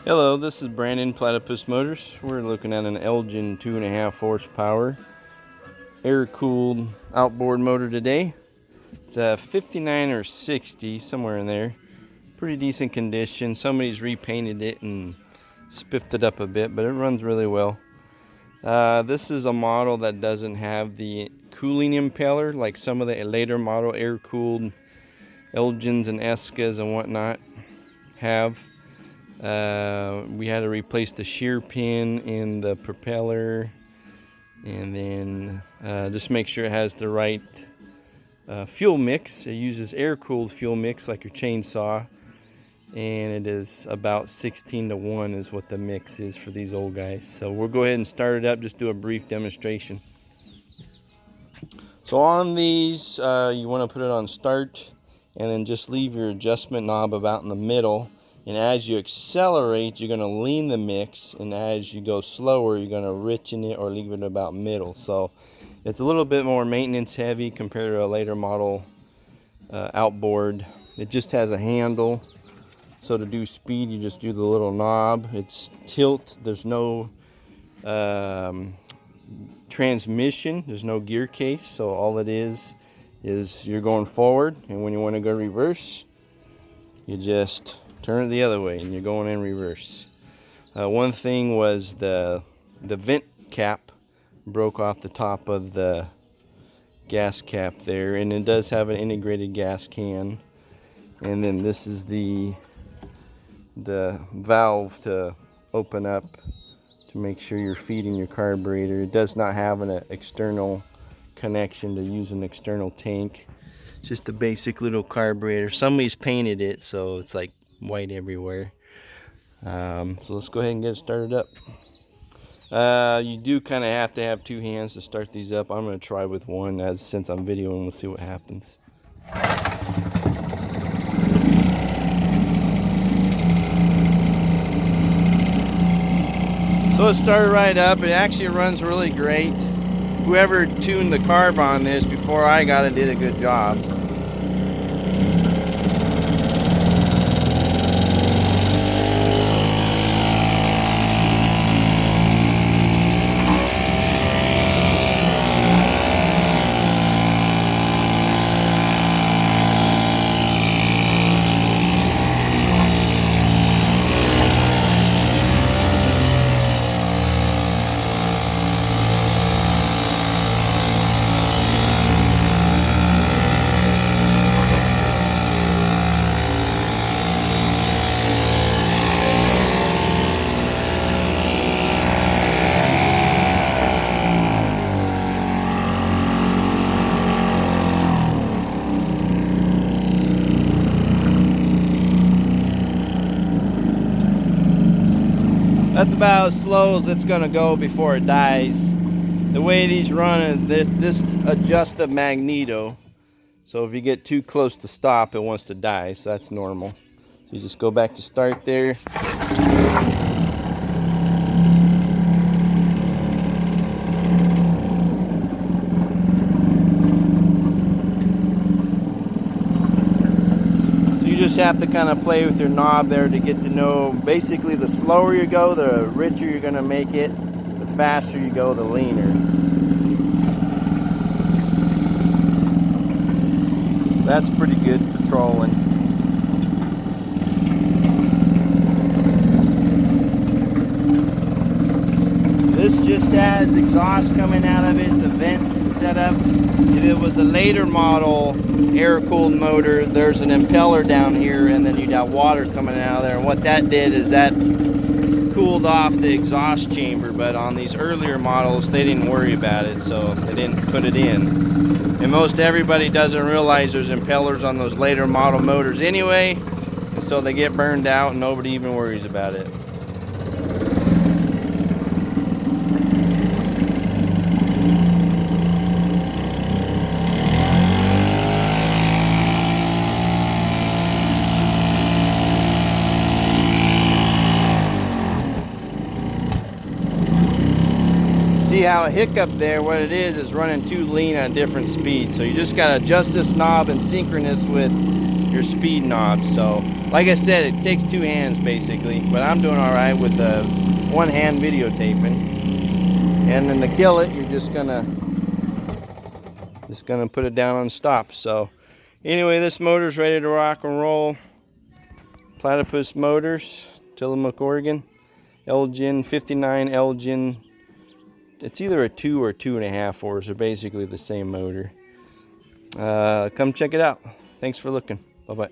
Hello, this is Brandon, Platypus Motors. We're looking at an Elgin 2.5 horsepower air-cooled outboard motor today. It's a 59 or 60, somewhere in there. Pretty decent condition. Somebody's repainted it and spiffed it up a bit, but it runs really well. This is a model that doesn't have the cooling impeller like some of the later model air-cooled Elgins and Eskas and whatnot have. We had to replace the shear pin in the propeller, and then just make sure it has the right fuel mix. It uses air-cooled fuel mix like your chainsaw, and it is about 16:1 is what the mix is for these old guys. So we'll go ahead and start it up, just do a brief demonstration. So on these, you want to put it on start, and then just leave your adjustment knob about in the middle. And as you accelerate, you're going to lean the mix, and as you go slower, you're going to richen it or leave it about middle. So it's a little bit more maintenance heavy compared to a later model outboard. It just has a handle, so to do speed, you just do the little knob. It's tilt. There's no transmission. There's no gear case, so all it is you're going forward, and when you want to go reverse, you just turn it the other way and you're going in reverse. One thing was the vent cap broke off the top of the gas cap there, and it does have an integrated gas can. And then this is the valve to open up to make sure you're feeding your carburetor. It does not have an external connection to use an external tank. It's just a basic little carburetor. Somebody's painted it, so it's like white everywhere. So let's go ahead and get it started up. You do kind of have to have two hands to start these up. I'm going to try with one, since I'm videoing. We'll see what happens. So it started right up. It actually runs really great. Whoever tuned the carb on this before I got it did a good job. That's about as slow as it's going to go before it dies. The way these run is this adjusts the magneto. So if you get too close to stop, it wants to die. So that's normal. So you just go back to start there. You just have to kind of play with your knob there to get to know. Basically, the slower you go, the richer you're going to make it. The faster you go, the leaner. That's pretty good for trolling. This just has exhaust coming out of it. It's a vent setup. If it was a later model air-cooled motor, there's an impeller down here, and then you'd have water coming out of there. And what that did is that cooled off the exhaust chamber. But on these earlier models, they didn't worry about it, so they didn't put it in. And most everybody doesn't realize there's impellers on those later model motors anyway, and so they get burned out and nobody even worries about it. See how a hiccup there, what it is running too lean at different speeds. So you just got to adjust this knob in synchronous with your speed knobs. So like I said, it takes two hands basically, but I'm doing all right with the one hand videotaping. And then to kill it, you're just gonna put it down on stop. So anyway, this motor's ready to rock and roll. Platypus Motors, Tillamook, Oregon. Elgin, 59 Elgin. It's either a 2 or 2.5 horse. They're basically the same motor. Come check it out. Thanks for looking. Bye-bye.